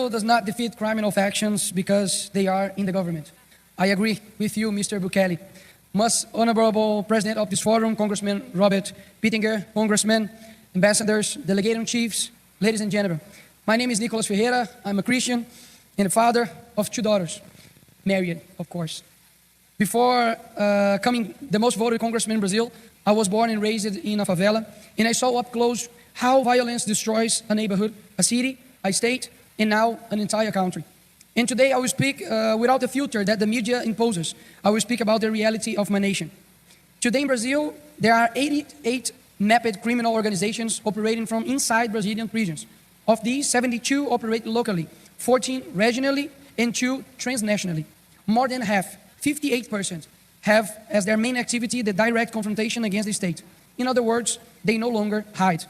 Brazil does not defeat criminal factions because they are in the government. I agree with you, Mr. Bukele. Most honorable president of this forum, Congressman Robert Pittenger, congressmen, ambassadors, delegation chiefs, ladies and gentlemen. My name is Nikolas. I'm a Christian and a father of 2 daughters, married, of course. Before becoming the most voted congressman in Brazil, I was born and raised in a favela, and I saw up close how violence destroys a neighborhood, a city, a state, and now an entire country. And today I will speak without the filter that the media imposes. I will speak about the reality of my nation. Today in Brazil, there are 88 mapped criminal organizations operating from inside Brazilian prisons. Of these, 72 operate locally, 14 regionally, and 2 transnationally. More than half, 58%, have as their main activity the direct confrontation against the state. In other words, they no longer hide.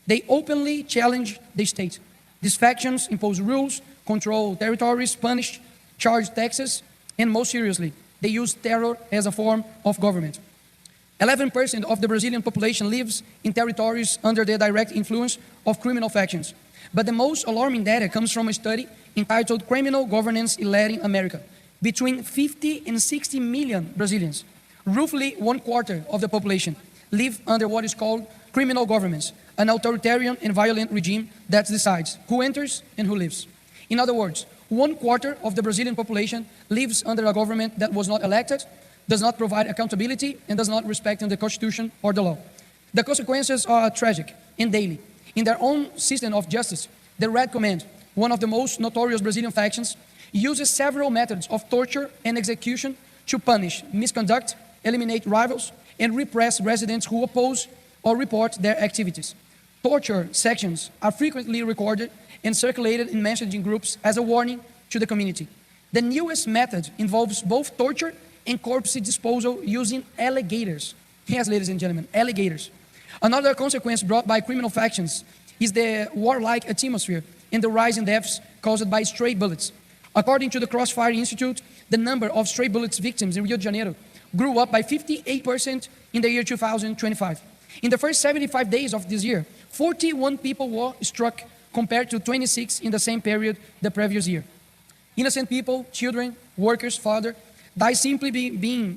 They openly challenge the state. These factions impose rules, control territories, punish, charge taxes, and most seriously, they use terror as a form of government. 11% of the Brazilian population lives in territories under the direct influence of criminal factions. But the most alarming data comes from a study entitled Criminal Governance in Latin America. Between 50 and 60 million Brazilians, roughly 1/4 of the population, live under what is called criminal governments, an authoritarian and violent regime that decides who enters and who leaves. In other words, 1/4 of the Brazilian population lives under a government that was not elected, does not provide accountability, and does not respect the Constitution or the law. The consequences are tragic and daily. In their own system of justice, the Red Command, one of the most notorious Brazilian factions, uses several methods of torture and execution to punish misconduct, eliminate rivals, and repress residents who oppose or report their activities. Torture sections are frequently recorded and circulated in messaging groups as a warning to the community. The newest method involves both torture and corpse disposal using alligators. Yes, ladies and gentlemen, alligators. Another consequence brought by criminal factions is the warlike atmosphere and the rise in deaths caused by stray bullets. According to the Crossfire Institute, the number of stray bullets victims in Rio de Janeiro grew up by 58% in the year 2025. In the first 75 days of this year, 41 people were struck compared to 26 in the same period the previous year. Innocent people, children, workers, fathers, die simply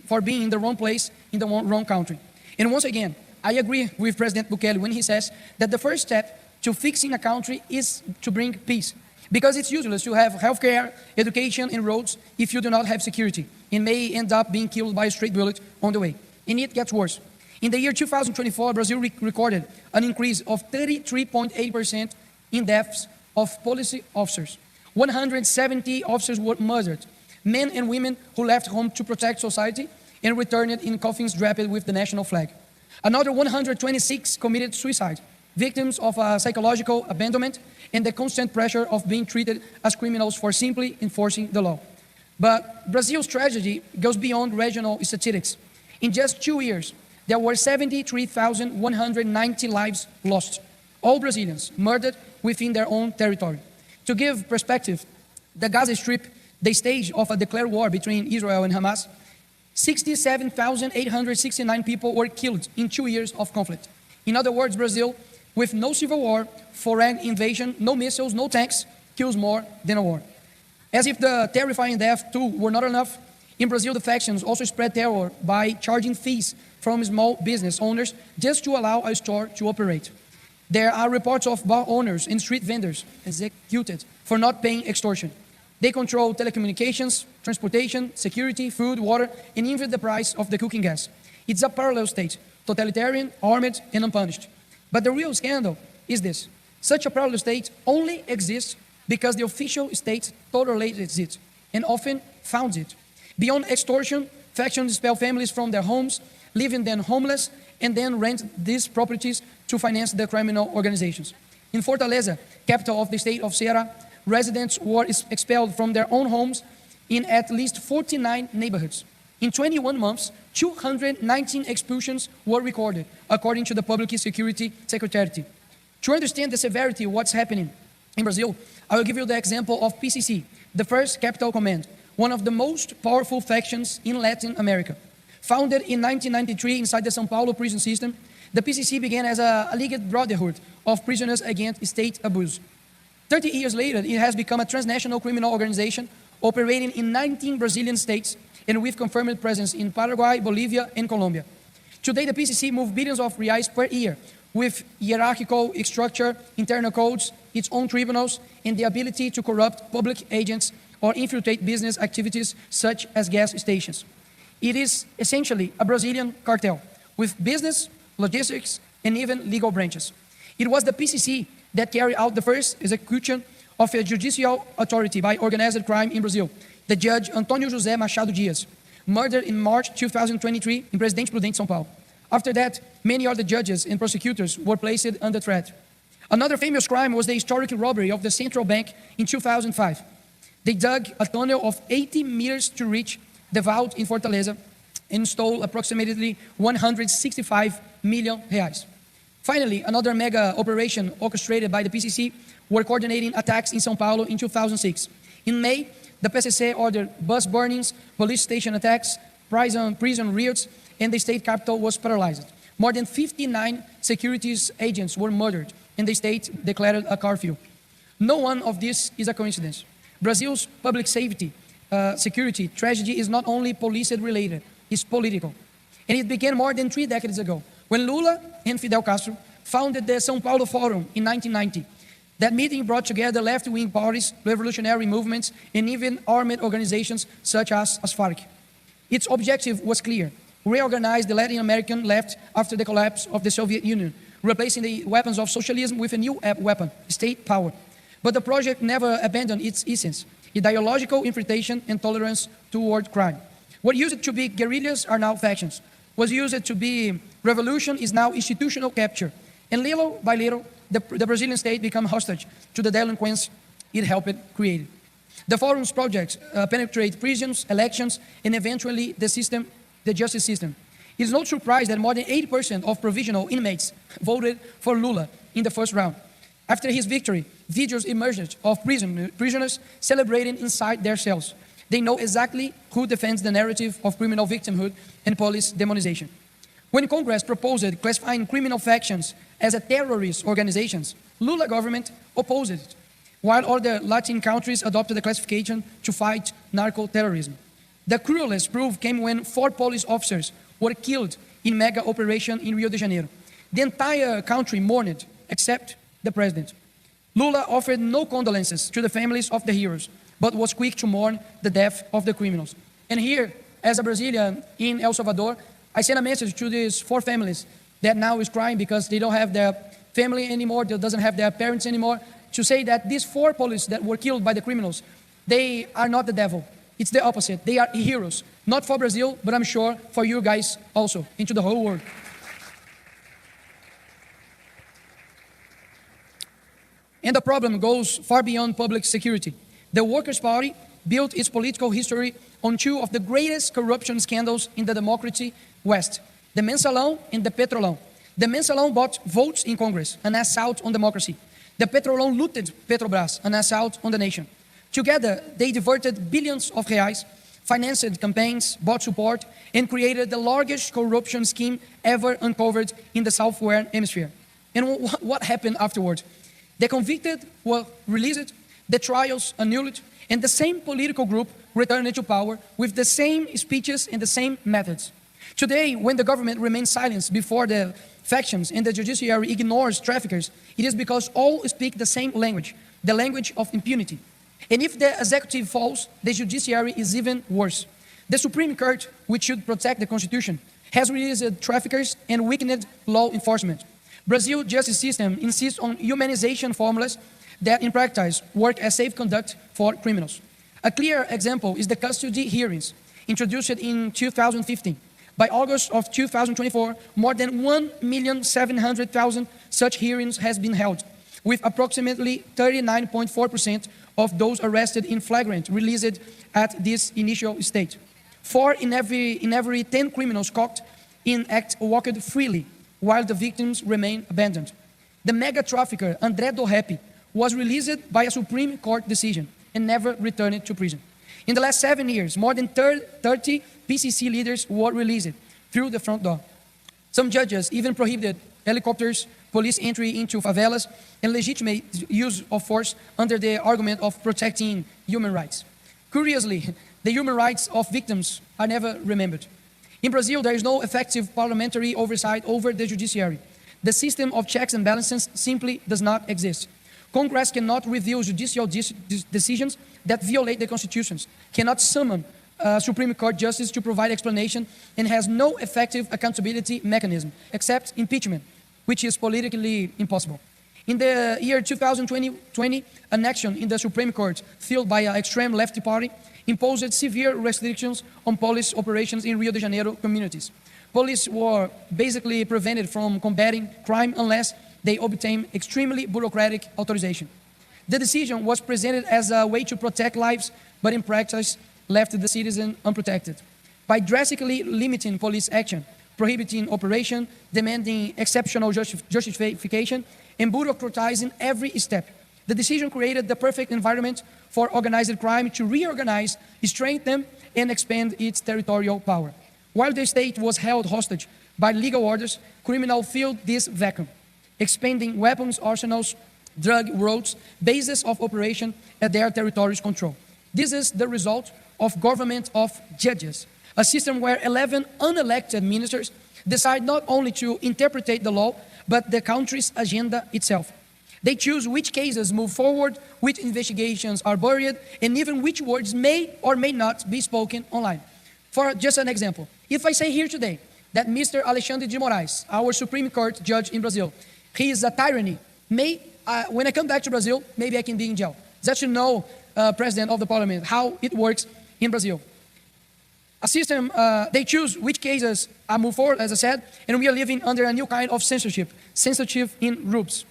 for being in the wrong place, in the wrong country. And once again, I agree with President Bukele when he says that the first step to fixing a country is to bring peace. Because it's useless to have healthcare, education, and roads if you do not have security, and may end up being killed by a stray bullet on the way. And it gets worse. In the year 2024, Brazil recorded an increase of 33.8% in deaths of police officers. 170 officers were murdered, men and women who left home to protect society and returned in coffins draped with the national flag. Another 126 committed suicide, victims of psychological abandonment and the constant pressure of being treated as criminals for simply enforcing the law. But Brazil's tragedy goes beyond regional statistics. In just 2 years, there were 73,190 lives lost, all Brazilians murdered within their own territory. To give perspective, the Gaza Strip, the stage of a declared war between Israel and Hamas, 67,869 people were killed in 2 years of conflict. In other words, Brazil, with no civil war, foreign invasion, no missiles, no tanks, kills more than a war. As if the terrifying death too were not enough, in Brazil the factions also spread terror by charging fees from small business owners just to allow a store to operate. There are reports of bar owners and street vendors executed for not paying extortion. They control telecommunications, transportation, security, food, water, and even the price of the cooking gas. It's a parallel state, totalitarian, armed, and unpunished. But the real scandal is this. Such a parallel state only exists because the official state tolerates it and often funds it. Beyond extortion, factions expel families from their homes, leaving them homeless, and then rent these properties to finance the criminal organizations. In Fortaleza, capital of the state of Ceará, residents were expelled from their own homes in at least 49 neighborhoods. In 21 months, 219 expulsions were recorded, according to the Public Security Secretariat. To understand the severity of what's happening in Brazil, I will give you the example of PCC, the First Capital Command, one of the most powerful factions in Latin America. Founded in 1993 inside the São Paulo prison system, the PCC began as a alleged brotherhood of prisoners against state abuse. 30 years later, it has become a transnational criminal organization operating in 19 Brazilian states and with confirmed presence in Paraguay, Bolivia, and Colombia. Today, the PCC moves billions of reais per year with hierarchical structure, internal codes, its own tribunals, and the ability to corrupt public agents or infiltrate business activities such as gas stations. It is essentially a Brazilian cartel with business, logistics, and even legal branches. It was the PCC that carried out the first execution of a judicial authority by organized crime in Brazil, the judge Antônio José Machado Dias, murdered in March 2023 in Presidente Prudente, São Paulo. After that, many other judges and prosecutors were placed under threat. Another famous crime was the historic robbery of the central bank in 2005. They dug a tunnel of 80 meters to reach the vault in Fortaleza and stole approximately 165 million reais. Finally, another mega operation orchestrated by the PCC were coordinating attacks in São Paulo in 2006. In May, the PCC ordered bus burnings, police station attacks, prison riots, and the state capital was paralyzed. More than 59 security agents were murdered, and the state declared a curfew. No one of this is a coincidence. Brazil's public safety, security tragedy is not only police-related, it's political. And it began more than 3 decades ago, when Lula and Fidel Castro founded the São Paulo Forum in 1990. That meeting brought together left-wing parties, revolutionary movements, and even armed organizations such as FARC. Its objective was clear: reorganize the Latin American left after the collapse of the Soviet Union, replacing the weapons of socialism with a new weapon, state power. But the project never abandoned its essence, ideological infiltration and tolerance toward crime. What used to be guerrillas are now factions. What used to be revolution is now institutional capture. And little by little, the Brazilian state became hostage to the delinquents it helped create. The forum's projects penetrate prisons, elections, and eventually the justice system. It is no surprise that more than 80% of provisional inmates voted for Lula in the first round. After his victory, videos emerged of prisoners celebrating inside their cells. They know exactly who defends the narrative of criminal victimhood and police demonization. When Congress proposed classifying criminal factions as terrorist organizations, Lula government opposed it, while other Latin countries adopted the classification to fight narco-terrorism. The cruelest proof came when 4 police officers were killed in mega operation in Rio de Janeiro. The entire country mourned, except the president. Lula offered no condolences to the families of the heroes, but was quick to mourn the death of the criminals. And here, as a Brazilian in El Salvador, I sent a message to these 4 families that now is crying because they don't have their family anymore, they doesn't have their parents anymore, to say that these 4 police that were killed by the criminals, they are not the devil. It's the opposite. They are heroes, not for Brazil, but I'm sure for you guys also, into the whole world. And the problem goes far beyond public security. The Workers' Party built its political history on 2 of the greatest corruption scandals in the democracy West, the Mensalão and the Petrolão. The Mensalão bought votes in Congress, an assault on democracy. The Petrolão looted Petrobras, an assault on the nation. Together, they diverted billions of reais, financed campaigns, bought support, and created the largest corruption scheme ever uncovered in the Southwestern Hemisphere. And what happened afterwards? The convicted were released, the trials annulled, and the same political group returned to power with the same speeches and the same methods. Today, when the government remains silent before the factions and the judiciary ignores traffickers, it is because all speak the same language, the language of impunity. And if the executive falls, the judiciary is even worse. The Supreme Court, which should protect the Constitution, has released traffickers and weakened law enforcement. Brazil's justice system insists on humanization formulas that in practice work as safe conduct for criminals. A clear example is the custody hearings, introduced in 2015. By August of 2024, more than 1,700,000 such hearings has been held, with approximately 39.4% of those arrested in flagrant released at this initial stage. 4 in every 10 criminals caught in act walked freely, while the victims remain abandoned. The mega trafficker André do Rap was released by a Supreme Court decision and never returned to prison. In the last 7 years, more than 30 PCC leaders were released through the front door. Some judges even prohibited helicopters, police entry into favelas, and legitimate use of force under the argument of protecting human rights. Curiously, the human rights of victims are never remembered. In Brazil, there is no effective parliamentary oversight over the judiciary. The system of checks and balances simply does not exist. Congress cannot review judicial decisions that violate the constitutions, cannot summon Supreme Court justice to provide explanation, and has no effective accountability mechanism, except impeachment, which is politically impossible. In the year 2020, an action in the Supreme Court, fueled by an extreme left party, imposed severe restrictions on police operations in Rio de Janeiro communities. Police were basically prevented from combating crime unless they obtained extremely bureaucratic authorization. The decision was presented as a way to protect lives, but in practice left the citizen unprotected. By drastically limiting police action, prohibiting operation, demanding exceptional justification, and bureaucratizing every step, the decision created the perfect environment for organized crime to reorganize, strengthen, and expand its territorial power. While the state was held hostage by legal orders, criminals filled this vacuum, expanding weapons arsenals, drug routes, bases of operation at their territory's control. This is the result of government of judges, a system where 11 unelected ministers decide not only to interpret the law, but the country's agenda itself. They choose which cases move forward, which investigations are buried, and even which words may or may not be spoken online. For just an example, if I say here today that Mr. Alexandre de Moraes, our Supreme Court judge in Brazil, he is a tyranny, when I come back to Brazil, maybe I can be in jail. That you know, President of the Parliament, how it works in Brazil. A system, they choose which cases move forward, as I said, and we are living under a new kind of censorship in groups.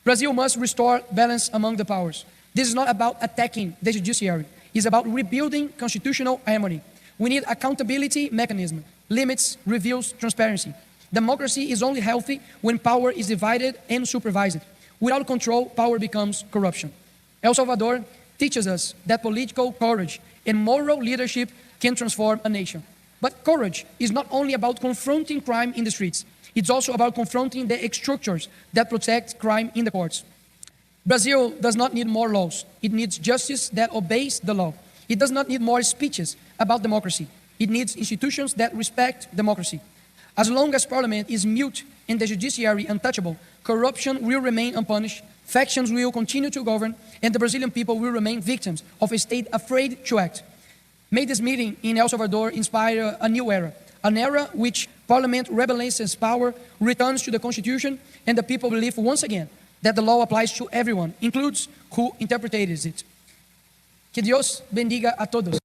Brazil must restore balance among the powers. This is not about attacking the judiciary. It's about rebuilding constitutional harmony. We need accountability mechanism, limits, reviews, transparency. Democracy is only healthy when power is divided and supervised. Without control, power becomes corruption. El Salvador teaches us that political courage and moral leadership can transform a nation. But courage is not only about confronting crime in the streets. It's also about confronting the structures that protect crime in the courts. Brazil does not need more laws. It needs justice that obeys the law. It does not need more speeches about democracy. It needs institutions that respect democracy. As long as Parliament is mute and the judiciary untouchable, corruption will remain unpunished, factions will continue to govern, and the Brazilian people will remain victims of a state afraid to act. May this meeting in El Salvador inspire a new era, an era which Parliament rebalances power, returns to the Constitution, and the people believe once again that the law applies to everyone, includes who interprets it. Que Dios bendiga a todos.